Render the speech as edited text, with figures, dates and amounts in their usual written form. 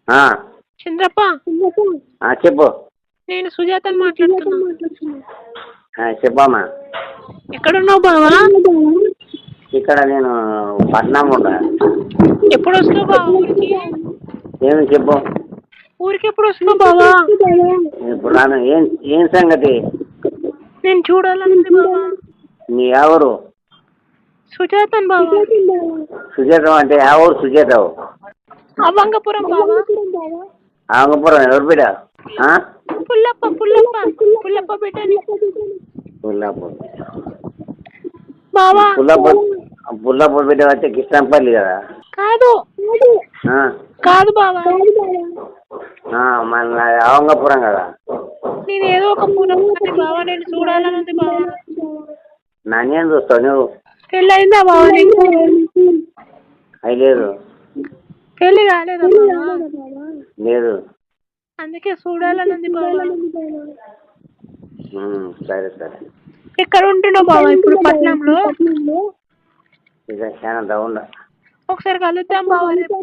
ఆ, చంద్రప్ప, చెప్పు. నేను సుజాతని మాట్లాడుతున్నా. చెప్పమ్మా. ఎక్కడున్నావు బావా? ఇక్కడ నేను పట్నం ఉంటా. ఎప్పుడు వస్తున్నావు బావా ఊరికి? ఏమి చెప్పు. ఊరికి ఎప్పుడు వస్తున్నావు బావా? ఇప్పుడు రాను. ఏం సంగతి? నేను చూడాలనుంది బావా. నీ ఎవరు? సుజాతన్ బావా. సుజాత అంటే ఆ ఊరు సుజాతవు? అవంగపురం బావా. ఆంగపురం ఎవరు బిడ్డ? పుల్లప్ప పుల్లప్ప పుల్లప్ప బిడ్డని. పుల్లాపూర్ బావా. పుల్లాపూర్ బిడ్డ వచ్చే కిష్టంపల్లి కదా? కాదు కాదు బావా, మన అవంగపురం కదా? నేను ఏదో ఒక పూరం బావా, నేను చూడాలనుంది బావా. నన్నేం చూస్తావు నువ్వు? పెళ్ళయిందా బావా నీకు? అయి లేదు. పెళ్ళి కాలేదా బావా? లేదు. అందుకే చూడాలనుంది బావా. సరే సరే. ఎక్కడ ఉంటున్నావు బావా ఇప్పుడు? పట్నంలో. ఇక చాలా దౌండ. ఒకసారి కలుద్దాం బావా రేపు.